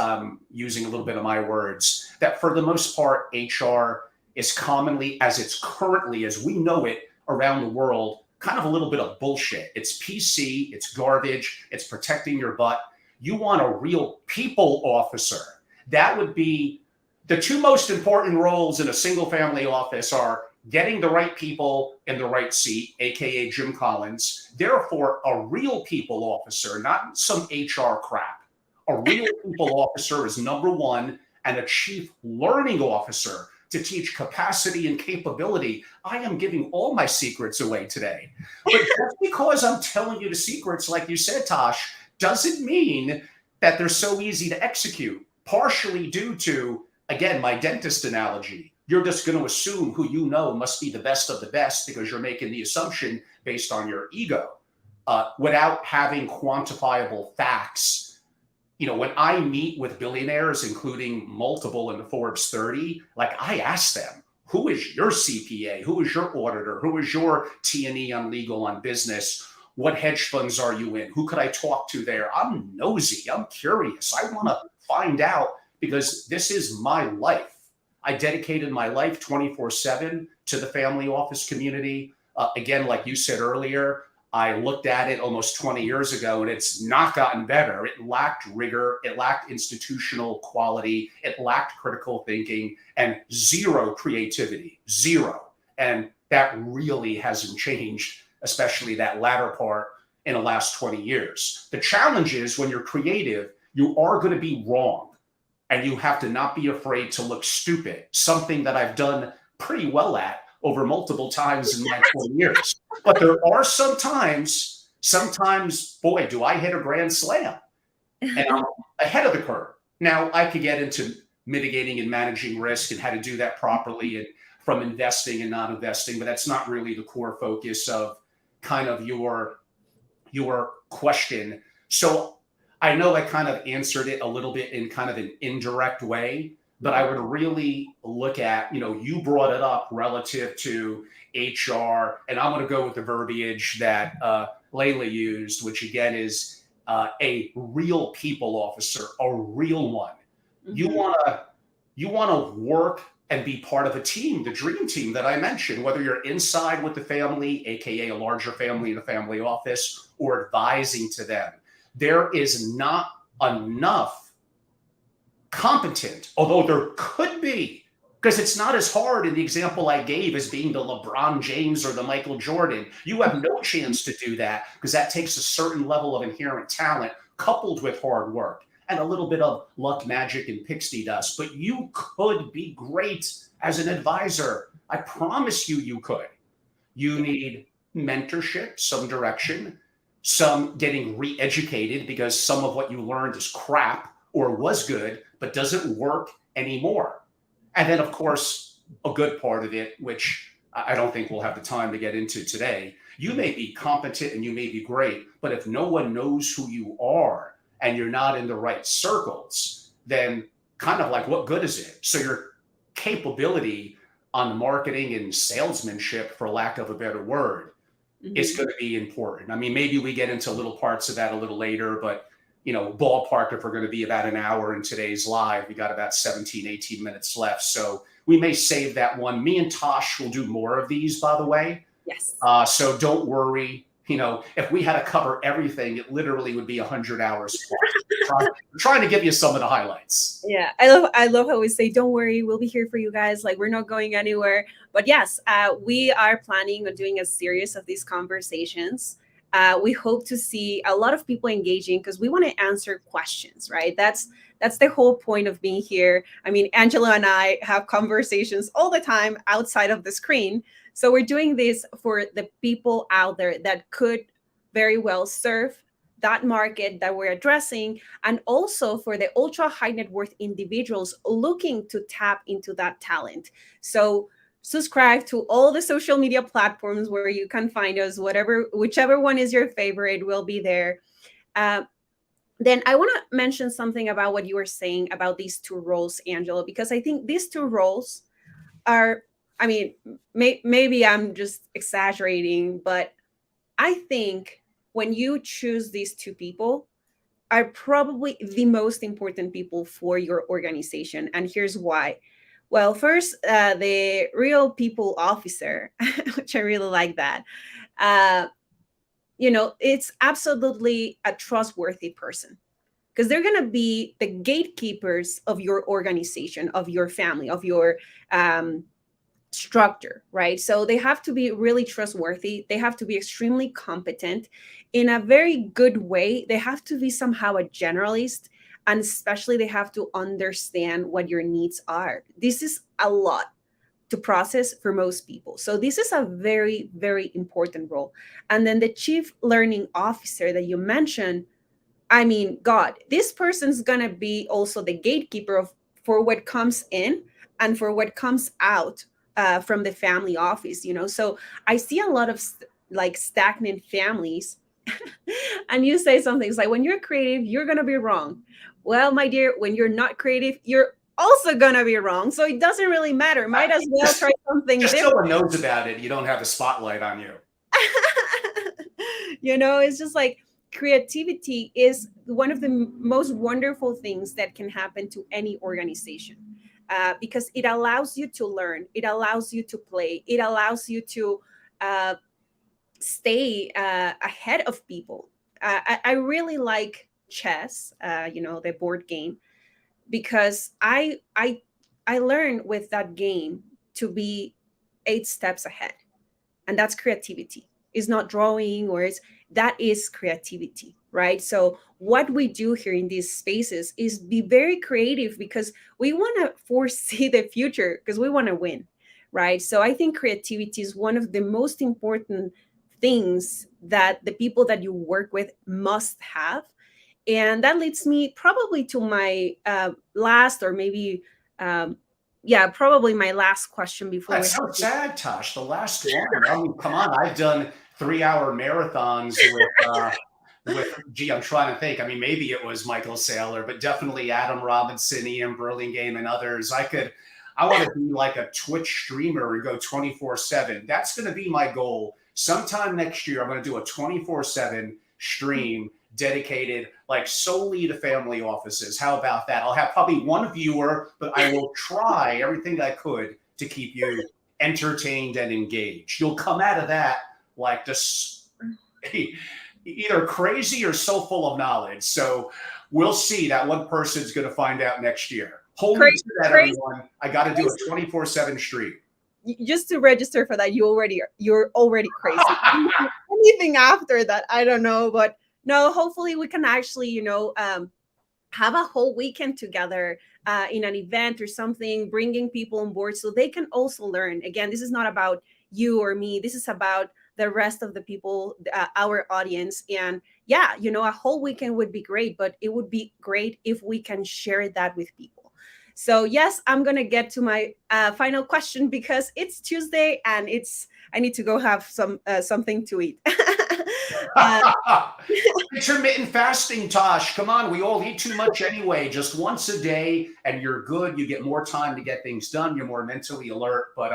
using a little bit of my words, that for the most part, HR is commonly, as it's currently, as we know it around the world, kind of a little bit of bullshit. It's PC, it's garbage, it's protecting your butt. You want a real people officer. That would be the 2 most important roles in a single family office are getting the right people in the right seat, AKA Jim Collins. Therefore, a real people officer, not some HR crap. A real people officer is number 1, and a chief learning officer to teach capacity and capability. I am giving all my secrets away today. But just because I'm telling you the secrets, like you said, Tosh, doesn't mean that they're so easy to execute, partially due to, again, my dentist analogy. You're just going to assume who you know must be the best of the best because you're making the assumption based on your ego, without having quantifiable facts. You know, when I meet with billionaires, including multiple in the Forbes 30, like I ask them, who is your CPA? Who is your auditor? Who is your T&E on legal, on business? What hedge funds are you in? Who could I talk to there? I'm nosy. I'm curious. I want to find out because this is my life. I dedicated my life 24/7 to the family office community. Again, like you said earlier, I looked at it almost 20 years ago and it's not gotten better. It lacked rigor. It lacked institutional quality. It lacked critical thinking and zero creativity, zero. And that really hasn't changed, especially that latter part in the last 20 years. The challenge is when you're creative, you are going to be wrong. And you have to not be afraid to look stupid, something that I've done pretty well at over multiple times in my 20 years. But there are sometimes, boy, do I hit a grand slam. And I'm ahead of the curve. Now, I could get into mitigating and managing risk and how to do that properly and from investing and not investing, but that's not really the core focus of kind of your question. So I know I kind of answered it a little bit in kind of an indirect way, but I would really look at, you brought it up relative to HR, and I'm going to go with the verbiage that Layla used, which again is a real people officer, a real one. Mm-hmm. You want to work and be part of a team, the dream team that I mentioned, whether you're inside with the family, AKA a larger family in the family office, or advising to them. There is not enough competent, although there could be, because it's not as hard in the example I gave as being the LeBron James or the Michael Jordan. You have no chance to do that because that takes a certain level of inherent talent coupled with hard work and a little bit of luck, magic, and pixie dust. But you could be great as an advisor. I promise you could. You need mentorship, some direction, some getting re-educated because some of what you learned is crap or was good, but doesn't work anymore. And then, of course, a good part of it, which I don't think we'll have the time to get into today, you may be competent and you may be great, but if no one knows who you are and you're not in the right circles, then kind of like what good is it? So your capability on marketing and salesmanship, for lack of a better word, is Mhm. going to be important. I mean, maybe we get into little parts of that a little later, but ballpark, if we're going to be about an hour in today's live, we got about 17, 18 minutes left. So we may save that one. Me and Tosh will do more of these, by the way. Yes. So don't worry. If we had to cover everything, it literally would be 100 hours plus. Trying to give you some of the highlights. Yeah, I love how we say, "Don't worry, we'll be here for you guys. Like we're not going anywhere." But yes, we are planning on doing a series of these conversations. We hope to see a lot of people engaging because we want to answer questions, right? That's the whole point of being here. I mean, Angela and I have conversations all the time outside of the screen. So we're doing this for the people out there that could very well serve that market that we're addressing, and also for the ultra high net worth individuals looking to tap into that talent. So subscribe to all the social media platforms where you can find us, whichever one is your favorite will be there. uh, then I want to mention something about what you were saying about these two roles, Angela, because I think these two roles are, I mean, maybe I'm just exaggerating, but I think when you choose these two people, are probably the most important people for your organization. And here's why. Well, first, the real people officer, which I really like that. Uh, it's absolutely a trustworthy person because they're going to be the gatekeepers of your organization, of your family, of your um, structure, right? So they have to be really trustworthy. They have to be extremely competent in a very good way. They have to be somehow a generalist. And especially, they have to understand what your needs are. This is a lot to process for most people. So, this is a very, very important role. And then the chief learning officer that you mentioned, I mean, God, this person's going to be also the gatekeeper for what comes in and for what comes out from the family office. So I see a lot of like stagnant families. And you say something, it's like, when you're creative, you're going to be wrong. Well, my dear, when you're not creative, you're also going to be wrong. So it doesn't really matter. Might as well try something Just no different. one knows about it. You don't have the spotlight on you. It's just like creativity is one of the most wonderful things that can happen to any organization, because it allows you to learn, it allows you to play, it allows you to uh, stay ahead of people. I really like chess, the board game, because I learned with that game to be 8 steps ahead, and that's creativity. It's not drawing, that is creativity, right? So what we do here in these spaces is be very creative because we want to foresee the future, because we want to win, right? So I think creativity is one of the most important things that the people that you work with must have. And that leads me probably to my last, or maybe yeah, probably my last question before we That's have so to. sad, Tosh. The last one. I mean, come on. I've done 3-hour marathons gee, I'm trying to think. I mean, maybe it was Michael Saylor, but definitely Adam Robinson, Ian Burlingame, and others. I want to be like a Twitch streamer and go 24/7. That's going to be my goal. Sometime next year, I'm going to do a 24/7 stream dedicated like solely to family offices. How about that? I'll have probably one viewer, but I will try everything I could to keep you entertained and engaged. You'll come out of that like this either crazy or so full of knowledge. So we'll see. That one person's going to find out next year. Hold me Crazy, to that, crazy, everyone. I got to do a crazy. 24/7 stream. Just to register for that, you're already crazy. Anything after that, I don't know, but no. Hopefully, we can actually, have a whole weekend together in an event or something, bringing people on board so they can also learn. Again, this is not about you or me. This is about the rest of the people, our audience. And yeah, a whole weekend would be great, but it would be great if we can share that with people. So yes, I'm gonna get to my final question because it's Tuesday and I need to go have something to eat. Uh, Intermittent fasting, Tosh. Come on, we all eat too much anyway. Just once a day, and you're good. You get more time to get things done. You're more mentally alert. But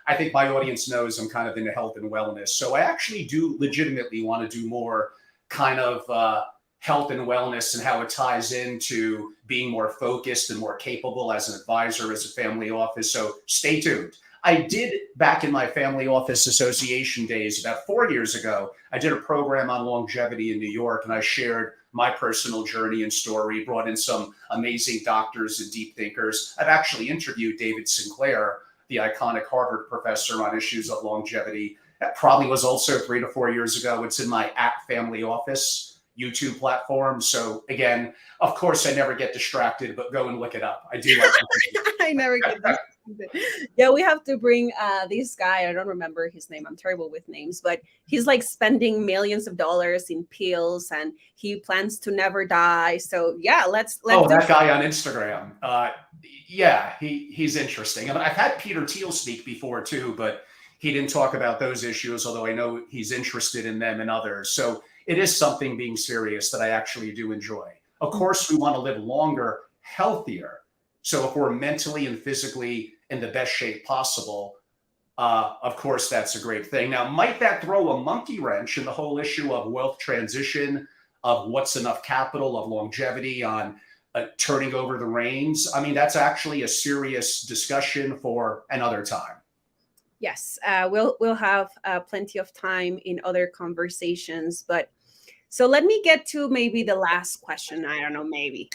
I think my audience knows I'm kind of into health and wellness. So I actually do legitimately want to do more kind of health and wellness and how it ties into being more focused and more capable as an advisor, as a family office. So stay tuned. I did back in my family office association days about 4 years ago. I did a program on longevity in New York, and I shared my personal journey and story, brought in some amazing doctors and deep thinkers. I've actually interviewed David Sinclair, the iconic Harvard professor, on issues of longevity. That probably was also 3 to 4 years ago. It's in my Family Office YouTube platform. So again, of course, I never get distracted, but go and look it up. I do like I never get this. Yeah, we have to bring this guy. I don't remember his name. I'm terrible with names, but he's like spending millions of dollars in pills, and he plans to never die. So yeah, let's. Oh, that guy on Instagram. Yeah, he's interesting. I mean, I've had Peter Thiel speak before too, but he didn't talk about those issues, although I know he's interested in them and others. So it is something, being serious, that I actually do enjoy. Of course, we want to live longer, healthier. So if we're mentally and physically in the best shape possible, of course, that's a great thing. Now, might that throw a monkey wrench in the whole issue of wealth transition, of what's enough capital, of longevity, on turning over the reins? I mean, that's actually a serious discussion for another time. Yes, we'll have plenty of time in other conversations. But so let me get to maybe the last question. I don't know, maybe.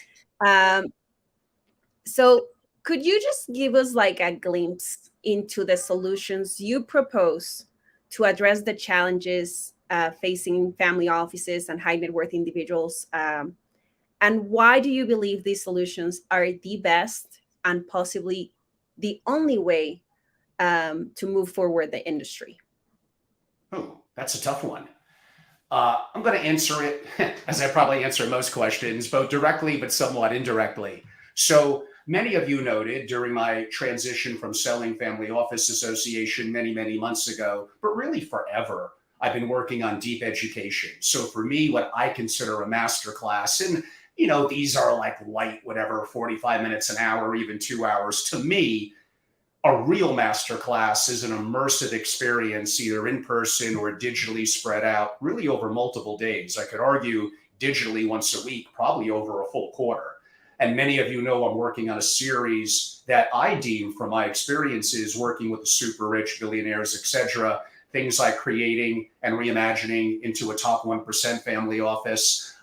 So could you just give us like a glimpse into the solutions you propose to address the challenges facing family offices and high net worth individuals? And why do you believe these solutions are the best and possibly the only way to move forward the industry? Oh, that's a tough one. I'm going to answer it as I probably answer most questions, both directly but somewhat indirectly. So many of you noted during my transition from selling Family Office Association many, many months ago, but really forever, I've been working on deep education. So for me, what I consider a masterclass, and these are like light, whatever, 45 minutes, an hour, even 2 hours. To me, a real masterclass is an immersive experience, either in person or digitally spread out, really over multiple days. I could argue digitally once a week, probably over a full quarter. And many of you know I'm working on a series that I deem, from my experiences working with the super rich, billionaires, etc., things like creating and reimagining into a top 1% family office,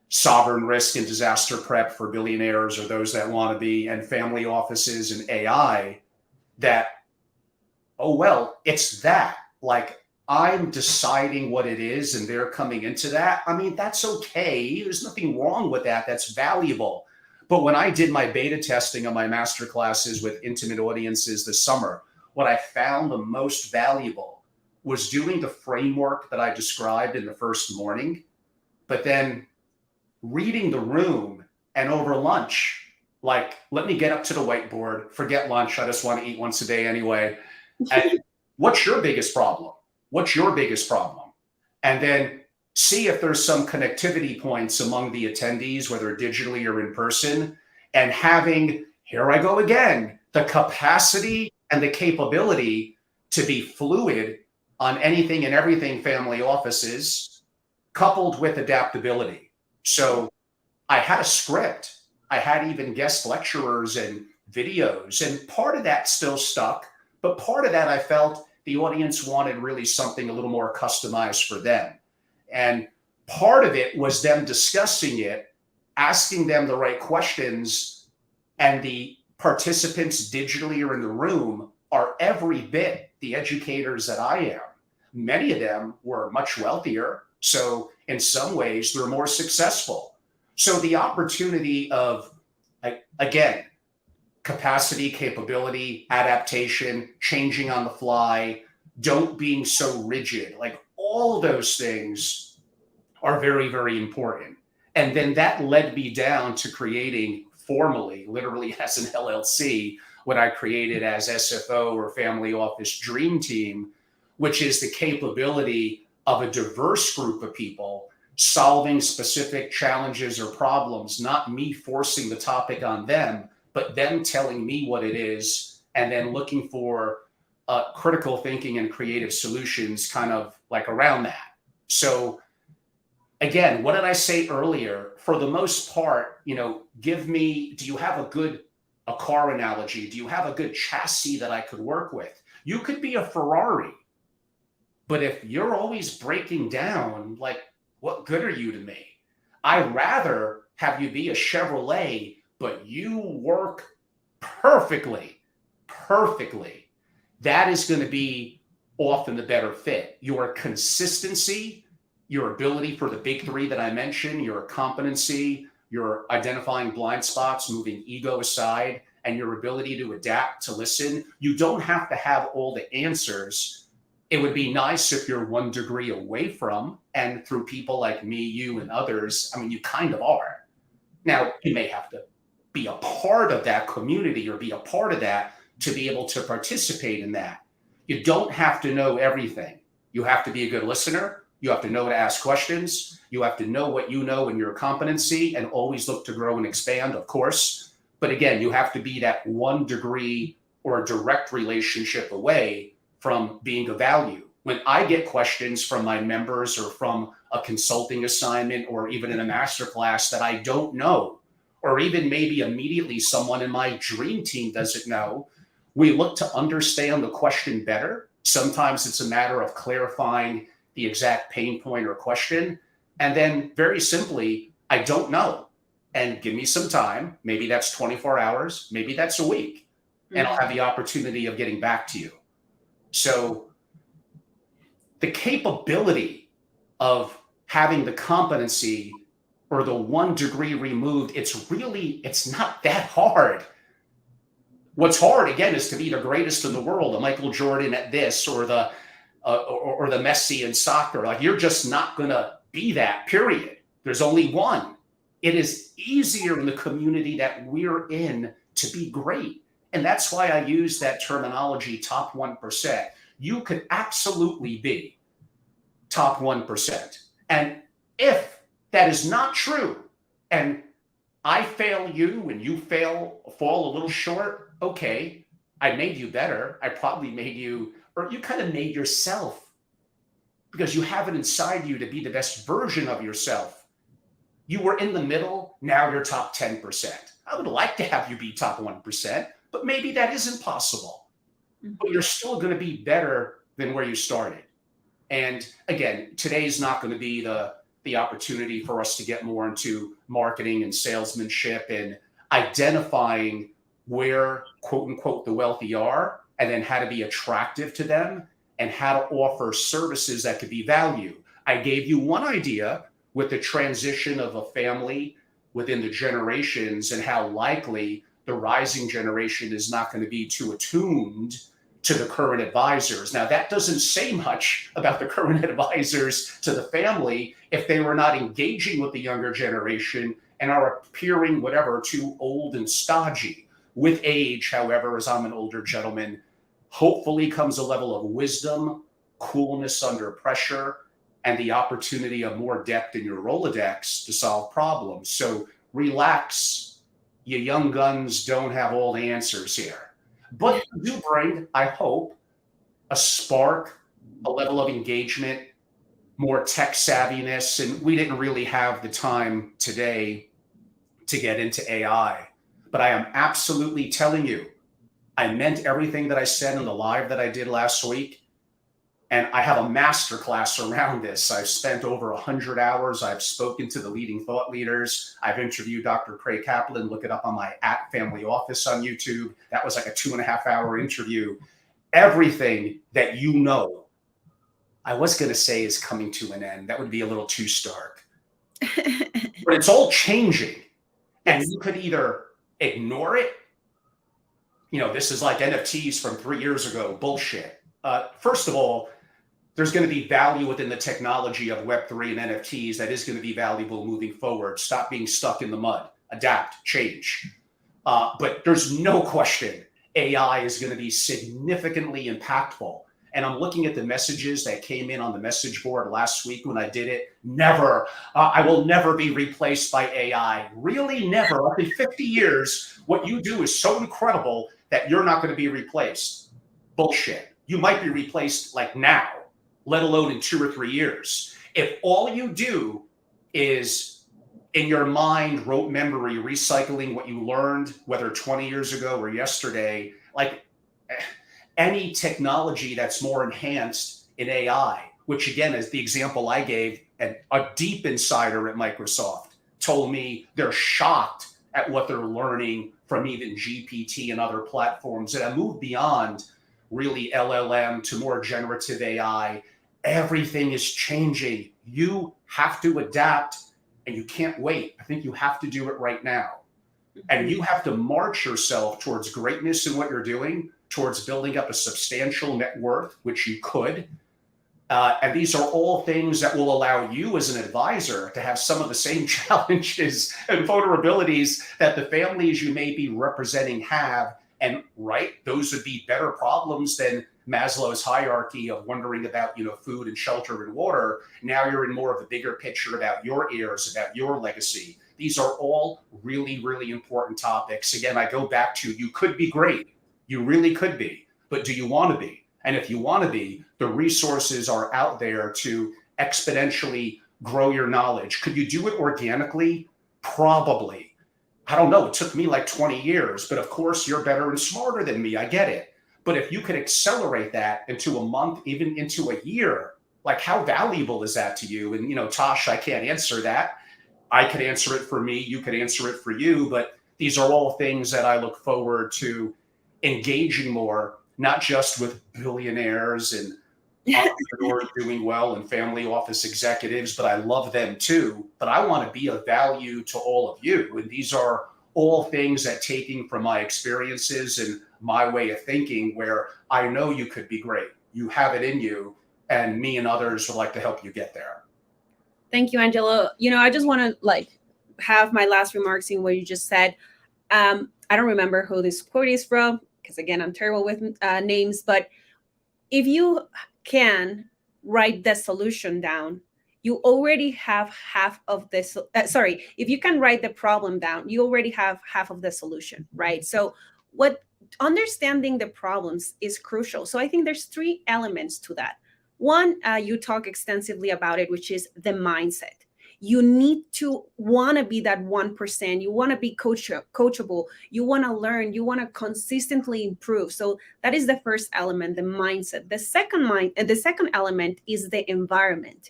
sovereign risk and disaster prep for billionaires or those that want to be, and family offices and AI, that, oh, well, it's that. Like, I'm deciding what it is and they're coming into that. I mean, that's okay. There's nothing wrong with that. That's valuable. But when I did my beta testing of my master classes with intimate audiences this summer, what I found the most valuable was doing the framework that I described in the first morning, but then reading the room, and over lunch, like, let me get up to the whiteboard, forget lunch. I just want to eat once a day anyway. And what's your biggest problem? What's your biggest problem? And then see if there's some connectivity points among the attendees, whether digitally or in person, and having, here I go again, the capacity and the capability to be fluid on anything and everything family offices, coupled with adaptability. So I had a script. I had even guest lecturers and videos, and part of that still stuck, but part of that I felt the audience wanted really something a little more customized for them. And part of it was them discussing it, asking them the right questions, and the participants digitally or in the room are every bit the educators that I am. Many of them were much wealthier, so in some ways they're more successful. So the opportunity of, again, capacity, capability, adaptation, changing on the fly, don't being so rigid, like all those things are very, very important. And then that led me down to creating formally, literally as an LLC, what I created as SFO, or Family Office Dream Team, which is the capability of a diverse group of people solving specific challenges or problems, not me forcing the topic on them, but them telling me what it is and then looking for critical thinking and creative solutions kind of like around that. So again, what did I say earlier? For the most part, give me, do you have a car analogy? Do you have a good chassis that I could work with? You could be a Ferrari, but if you're always breaking down, like, what good are you to me? I'd rather have you be a Chevrolet, but you work perfectly. That is going to be often the better fit. Your consistency, your ability for the big three that I mentioned, your competency, your identifying blind spots, moving ego aside, and your ability to adapt, to listen. You don't have to have all the answers. It would be nice if you're 1 degree away from, and through people like me, you, and others, I mean, you kind of are. Now, you may have to be a part of that community or be a part of that to be able to participate in that. You don't have to know everything. You have to be a good listener. You have to know to ask questions. You have to know what you know and your competency, and always look to grow and expand, of course. But again, you have to be that 1 degree or a direct relationship away from being of value. When I get questions from my members or from a consulting assignment or even in a masterclass that I don't know, or even maybe immediately someone in my dream team doesn't know, we look to understand the question better. Sometimes it's a matter of clarifying the exact pain point or question. And then very simply, I don't know. And give me some time. Maybe that's 24 hours. Maybe that's a week. And I'll have the opportunity of getting back to you. So the capability of having the competency or the 1 degree removed, it's not that hard. What's hard, again, is to be the greatest in the world, a Michael Jordan at this, or the Messi in soccer. Like, you're just not going to be that, period. There's only one. It is easier in the community that we're in to be great. And that's why I use that terminology, top 1%. You could absolutely be top 1%. And if that is not true, and I fail you and you fall a little short, okay, I made you better. I probably made you, or you kind of made yourself, because you have it inside you to be the best version of yourself. You were in the middle, now you're top 10%. I would like to have you be top 1%. But maybe that isn't possible. But you're still going to be better than where you started. And again, today's not going to be the opportunity for us to get more into marketing and salesmanship and identifying where, quote unquote, the wealthy are, and then how to be attractive to them and how to offer services that could be value. I gave you one idea with the transition of a family within the generations and how likely the rising generation is not going to be too attuned to the current advisors. Now, that doesn't say much about the current advisors to the family if they were not engaging with the younger generation and are appearing, whatever, too old and stodgy. With age, however, as I'm an older gentleman, hopefully comes a level of wisdom, coolness under pressure, and the opportunity of more depth in your Rolodex to solve problems. So relax. You young guns don't have all the answers here. But you do bring, I hope, a spark, a level of engagement, more tech savviness. And we didn't really have the time today to get into AI. But I am absolutely telling you, I meant everything that I said in the live that I did last week. And I have a masterclass around this. I've spent over 100 hours. I've spoken to the leading thought leaders. I've interviewed Dr. Craig Kaplan. Look it up on my @Family Office on YouTube. That was like a 2.5-hour interview. Everything that you know, I was going to say is coming to an end. That would be a little too stark. But it's all changing. And you could either ignore it. This is like NFTs from 3 years ago. Bullshit. First of all, there's going to be value within the technology of Web3 and NFTs that is going to be valuable moving forward. Stop being stuck in the mud, adapt, change. But there's no question AI is going to be significantly impactful. And I'm looking at the messages that came in on the message board last week when I did it. Never, I will never be replaced by AI. Really, never. After 50 years, what you do is so incredible that you're not going to be replaced. Bullshit. You might be replaced like now, let alone in 2 or 3 years. If all you do is in your mind, rote memory, recycling what you learned, whether 20 years ago or yesterday, like any technology that's more enhanced in AI, which again is the example I gave, and a deep insider at Microsoft told me they're shocked at what they're learning from even GPT and other platforms that have moved beyond really LLM to more generative AI. Everything is changing. You have to adapt and you can't wait. I think you have to do it right now. And you have to march yourself towards greatness in what you're doing, towards building up a substantial net worth, which you could. And these are all things that will allow you as an advisor to have some of the same challenges and vulnerabilities that the families you may be representing have. And right, those would be better problems than Maslow's hierarchy of wondering about, food and shelter and water. Now you're in more of the bigger picture about your heirs, about your legacy. These are all really, really important topics. Again, I go back to, you could be great. You really could be, but do you want to be? And if you want to be, the resources are out there to exponentially grow your knowledge. Could you do it organically? Probably. I don't know. It took me like 20 years, but of course you're better and smarter than me. I get it. But if you could accelerate that into a month, even into a year, like how valuable is that to you? And, Tosh, I can't answer that. I could answer it for me. You could answer it for you. But these are all things that I look forward to engaging more, not just with billionaires and entrepreneurs doing well and family office executives, but I love them too. But I want to be of value to all of you. And these are all things that, taking from my experiences and my way of thinking, where I know you could be great. You have it in you, and me and others would like to help you get there. Thank you, Angelo. I just want to have my last remarks in what you just said. I don't remember who this quote is from, because again, I'm terrible with names, but if you can write the solution down, you already have half of this. If you can write the problem down, you already have half of the solution, right? So understanding the problems is crucial. So I think there's 3 elements to that. One, you talk extensively about it, which is the mindset. You need to want to be that 1%. You want to be coachable. You want to learn. You want to consistently improve. So that is the first element, the mindset. The second element is the environment.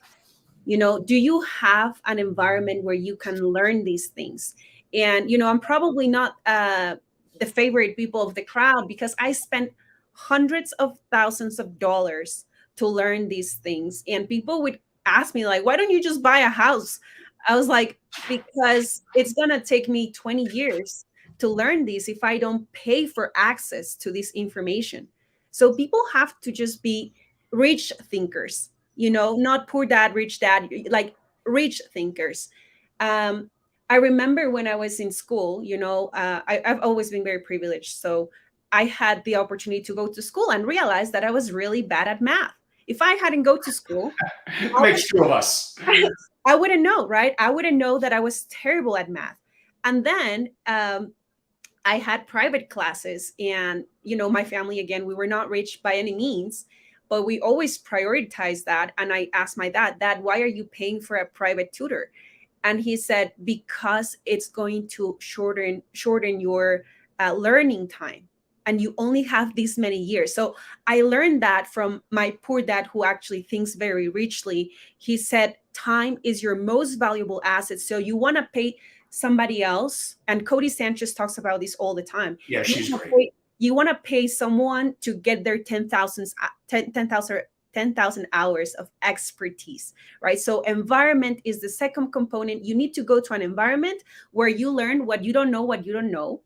Do you have an environment where you can learn these things? And, I'm probably not the favorite people of the crowd, because I spent hundreds of thousands of dollars to learn these things. And people would ask me, like, why don't you just buy a house? I was like, because it's going to take me 20 years to learn this if I don't pay for access to this information. So people have to just be rich thinkers, not poor dad, rich dad, like rich thinkers. I remember when I was in school, I've always been very privileged. So I had the opportunity to go to school and realize that I was really bad at math. If I hadn't go to school, makes 2 of us. I wouldn't know, right? I wouldn't know that I was terrible at math. And then I had private classes, and, my family, again, we were not rich by any means, but we always prioritized that. And I asked my dad, why are you paying for a private tutor? And he said, because it's going to shorten your learning time. And you only have this many years. So I learned that from my poor dad, who actually thinks very richly. He said, time is your most valuable asset. So you want to pay somebody else. And Cody Sanchez talks about this all the time. Yeah, she's great. You want to pay someone to get their 10,000 hours of expertise, right? So environment is the second component. You need to go to an environment where you learn what you don't know,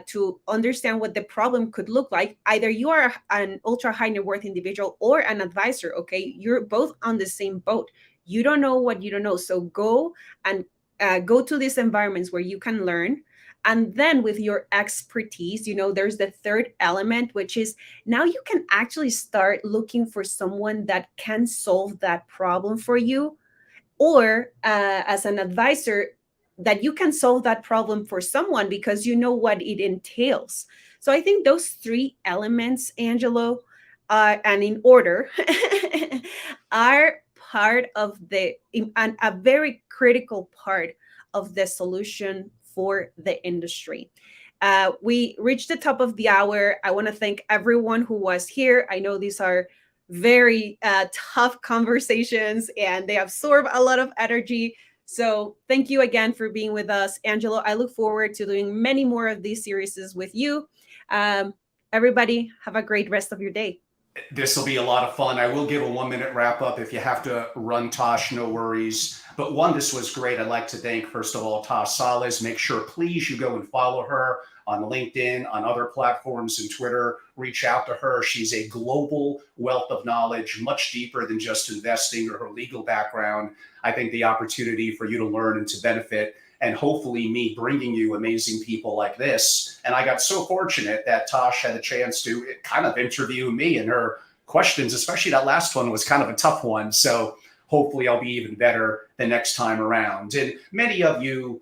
to understand what the problem could look like. Either you are an ultra high net worth individual or an advisor, okay? You're both on the same boat. You don't know what you don't know. So go to these environments where you can learn. And then with your expertise, there's the third element, which is now you can actually start looking for someone that can solve that problem for you, or as an advisor, that you can solve that problem for someone because you know what it entails. So I think those three elements, Angelo, and in order, are part of and a very critical part of the solution for the industry. We reached the top of the hour. I want to thank everyone who was here. I know these are very tough conversations and they absorb a lot of energy. So thank you again for being with us, Angelo. I look forward to doing many more of these series with you. Everybody, have a great rest of your day. This will be a lot of fun. I will give a 1-minute wrap up. If you have to run, Tosh, no worries. But one, this was great. I'd like to thank, first of all, Tosh Salas. Make sure, please, you go and follow her on LinkedIn, on other platforms, and Twitter. Reach out to her. She's a global wealth of knowledge, much deeper than just investing or her legal background. I think the opportunity for you to learn and to benefit, and hopefully me bringing you amazing people like this. And I got so fortunate that Tosh had a chance to kind of interview me, and her questions, especially that last one, was kind of a tough one. So hopefully I'll be even better the next time around. And many of you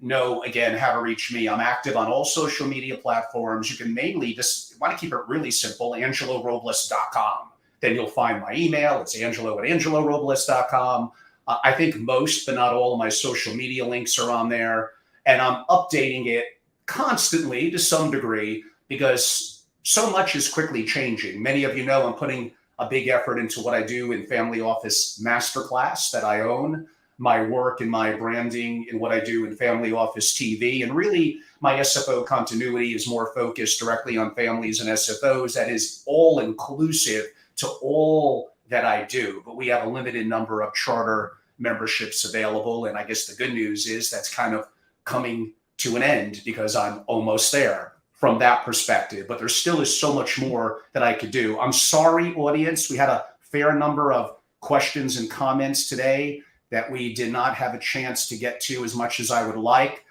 know, again, how to reach me. I'm active on all social media platforms. You can mainly just want to keep it really simple, angelorobles.com. Then you'll find my email. It's angelo@angelorobles.com. I think most, but not all, of my social media links are on there. And I'm updating it constantly to some degree because so much is quickly changing. Many of you know I'm putting a big effort into what I do in Family Office Masterclass that I own, my work and my branding in what I do in Family Office TV. And really, my SFO continuity is more focused directly on families and SFOs. That is all inclusive to all that I do, but we have a limited number of charter memberships available. And I guess the good news is that's kind of coming to an end because I'm almost there from that perspective, but there still is so much more that I could do. I'm sorry, audience. We had a fair number of questions and comments today that we did not have a chance to get to as much as I would like.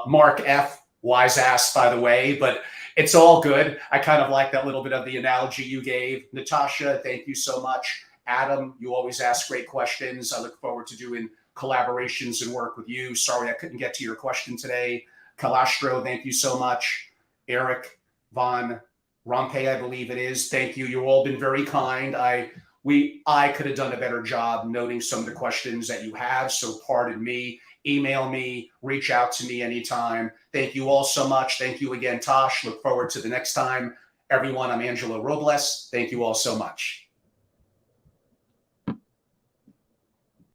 Mark F., wise ass, by the way, but it's all good. I kind of like that little bit of the analogy you gave. Natasha, thank you so much. Adam, you always ask great questions. I look forward to doing collaborations and work with you. Sorry I couldn't get to your question today. Kalastro, thank you so much. Eric Von Rompe, I believe it is. Thank you. You've all been very kind. I could have done a better job noting some of the questions that you have, so pardon me. Email me, reach out to me anytime. Thank you all so much. Thank you again, Tosh. Look forward to the next time. Everyone, I'm Angelo Robles. Thank you all so much.